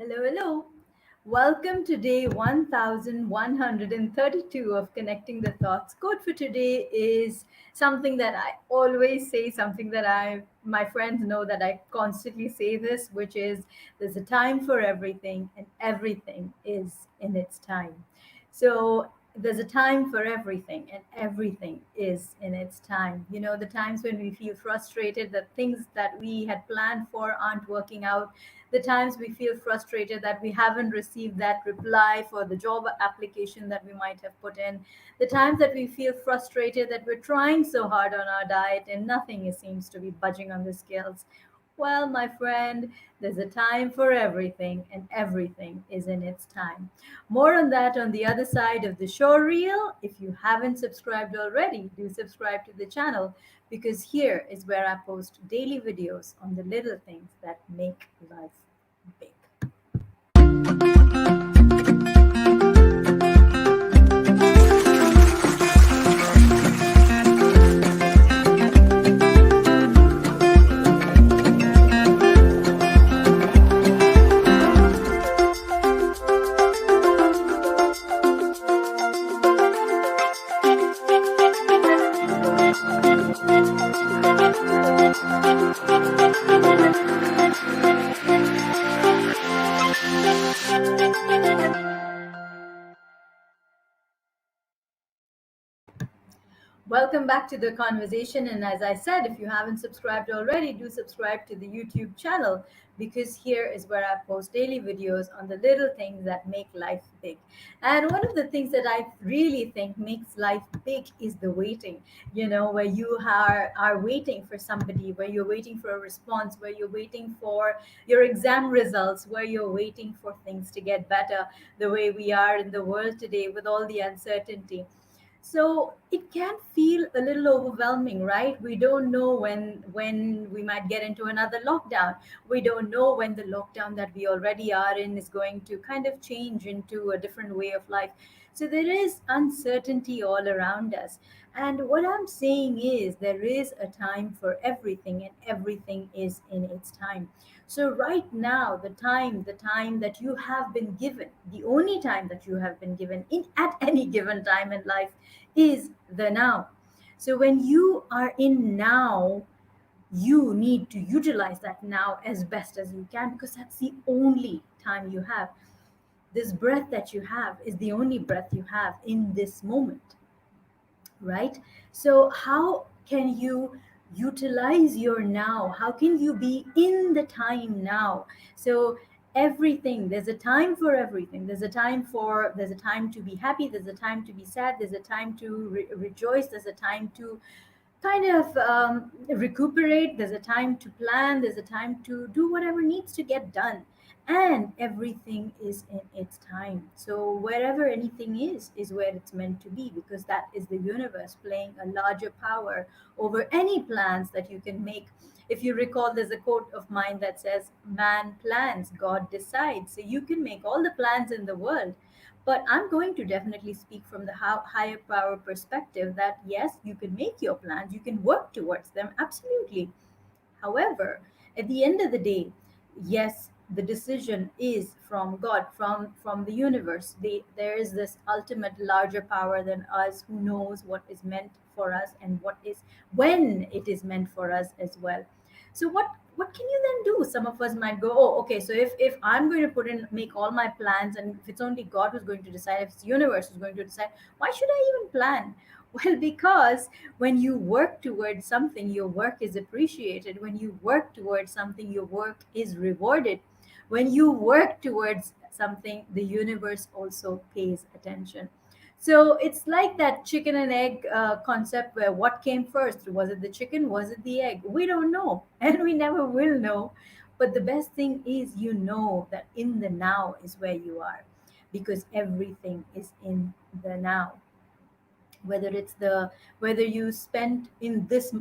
Hello, hello. Welcome to day 1132 of Connecting the Thoughts. Quote for today is something that I always say, something that my friends know that I constantly say this, which is there's a time for everything and everything is in its time. So there's a time for everything and everything is in its time. The times when we feel frustrated that things that we had planned for aren't working out, the times we feel frustrated that we haven't received that reply for the job application that we might have put in, the times that we feel frustrated that we're trying so hard on our diet and nothing seems to be budging on the scales. Well, my friend, there's a time for everything, and everything is in its time. More on that on the other side of the show reel. If you haven't subscribed already, do subscribe to the channel because here is where I post daily videos on the little things that make life big. Welcome back to the conversation. And as I said, if you haven't subscribed already, do subscribe to the YouTube channel because here is where I post daily videos on the little things that make life big. And one of the things that I really think makes life big is the waiting, where you are waiting for somebody, where you're waiting for a response, where you're waiting for your exam results, where you're waiting for things to get better, the way we are in the world today with all the uncertainty. So it can feel a little overwhelming, right? We don't know when we might get into another lockdown. We don't know when the lockdown that we already are in is going to kind of change into a different way of life. So there is uncertainty all around us. And what I'm saying is there is a time for everything and everything is in its time. So right now, the time that you have been given, the only time that you have been given in at any given time in life is the now. So when you are in now, you need to utilize that now as best as you can because that's the only time you have. This breath that you have is the only breath you have in this moment, right? So how can you utilize your now? How can you be in the time now? So everything, there's a time for everything. There's a time to be happy, there's a time to be sad, there's a time to rejoice, there's a time to kind of recuperate, there's a time to plan, there's a time to do whatever needs to get done, and everything is in its time. So wherever anything is where it's meant to be, because that is the universe playing a larger power over any plans that you can make. If you recall, there's a quote of mine that says, man plans, God decides. So you can make all the plans in the world, but I'm going to definitely speak from the higher power perspective that yes, you can make your plans, you can work towards them, absolutely. However, at the end of the day, yes, the decision is from God, from the universe. There is this ultimate larger power than us who knows what is meant for us and what is when it is meant for us as well. So what can you then do? Some of us might go, oh, okay, so if I'm going to put in make all my plans, and if it's only God who's going to decide, if it's the universe who's going to decide, why should I even plan? Well, because when you work towards something, your work is appreciated. When you work towards something, your work is rewarded. When you work towards something, the universe also pays attention. So it's like that chicken and egg concept where what came first? Was it the chicken? Was it the egg? We don't know, and we never will know. But the best thing is, that in the now is where you are because everything is in the now. Whether you spent in this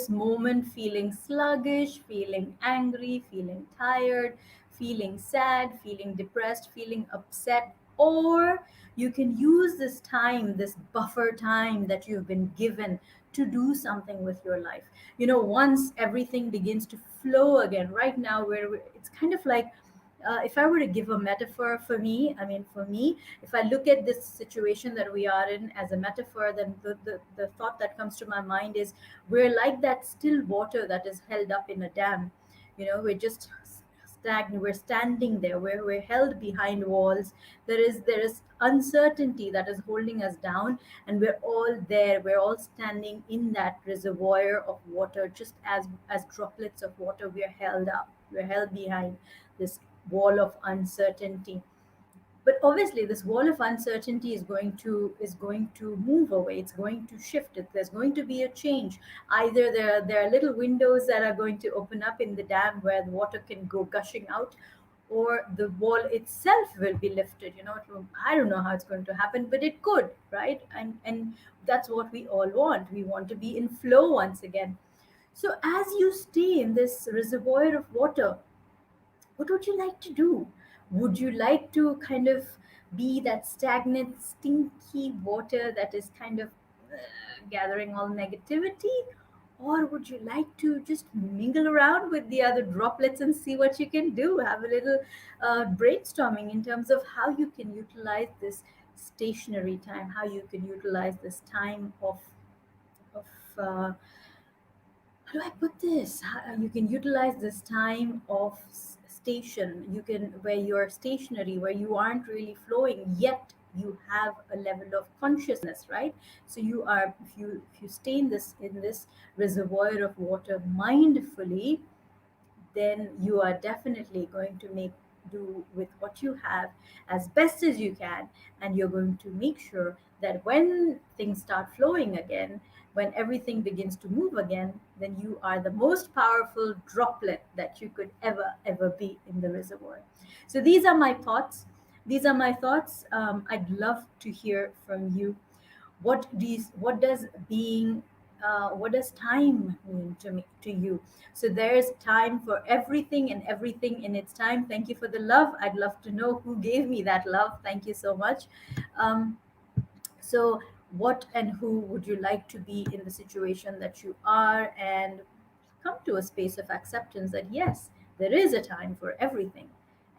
moment feeling sluggish, feeling angry, feeling tired, feeling sad, feeling depressed, feeling upset, or you can use this time, this buffer time that you've been given, to do something with your life. Once everything begins to flow again, right now where it's kind of like If I were to give a metaphor for me, I mean, for me, if I look at this situation that we are in as a metaphor, then the thought that comes to my mind is we're like that still water that is held up in a dam. We're just stagnant. We're standing there. We're held behind walls. There is uncertainty that is holding us down, and we're all there. We're all standing in that reservoir of water, just as droplets of water. We're held up. We're held behind this wall of uncertainty. But obviously this wall of uncertainty is going to move away. It's going to shift. There's going to be a change. Either there are little windows that are going to open up in the dam where the water can go gushing out, or the wall itself will be lifted. I don't know how it's going to happen, but it could, right? And that's what we all want. We want to be in flow once again. So as you stay in this reservoir of water, what would you like to do? Would you like to kind of be that stagnant, stinky water that is kind of gathering all negativity? Or would you like to just mingle around with the other droplets and see what you can do? Have a little brainstorming in terms of how you can utilize this stationary time, how you can utilize this time of how do I put this? You can utilize this time of station. You can where you're stationary, where you aren't really flowing yet. You have a level of consciousness, right? So you are, if you stay in this reservoir of water mindfully, then you are definitely going to make do with what you have as best as you can. And you're going to make sure that when things start flowing again, when everything begins to move again, then you are the most powerful droplet that you could ever be in the reservoir. So these are my thoughts. I'd love to hear from you. What does time mean to you? So there's time for everything, and everything in its time. Thank you for the love. I'd love to know who gave me that love. Thank you so much. um, so what and who would you like to be in the situation that you are, and come to a space of acceptance that yes, there is a time for everything,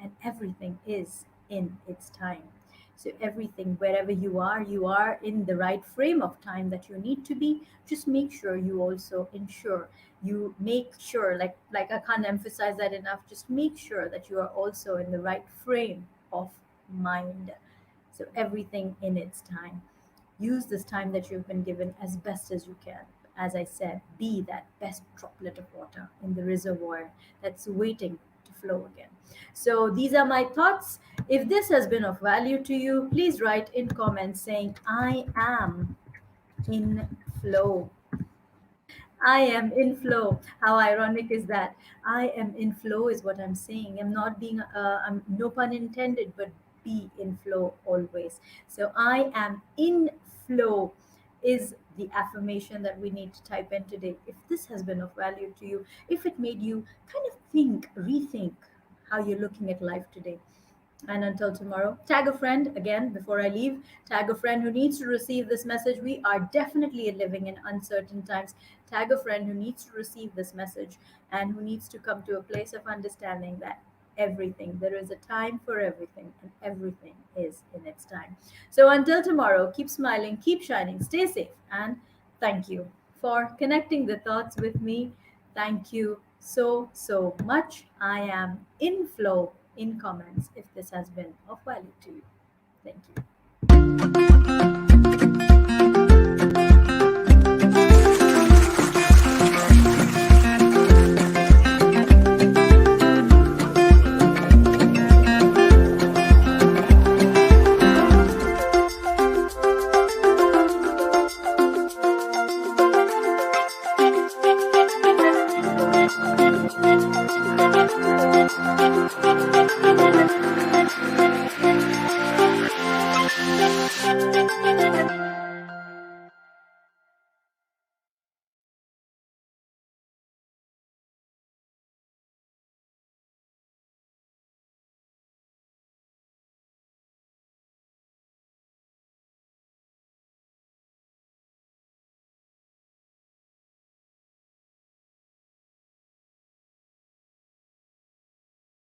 and everything is in its time. So, everything, wherever you are in the right frame of time that you need to be. Just make sure you also ensure you make sure, like I can't emphasize that enough, just make sure that you are also in the right frame of mind. So, everything in its time. Use this time that you've been given as best as you can. As I said, be that best droplet of water in the reservoir that's waiting to flow again. So these are my thoughts. If this has been of value to you, please write in comments saying, I am in flow. I am in flow. How ironic is that? I am in flow is what I'm saying. I'm no pun intended, but be in flow always. So I am in flow is the affirmation that we need to type in today. If this has been of value to you, if it made you kind of rethink how you're looking at life today, and until tomorrow, tag a friend again before I leave. Tag a friend who needs to receive this message. We are definitely living in uncertain times. Tag a friend who needs to receive this message and who needs to come to a place of understanding that there is a time for everything, and everything is in its time. So until tomorrow, keep smiling, keep shining, stay safe, and thank you for connecting the thoughts with me. Thank you so much. I am in flow in comments if this has been of value to you. Thank you.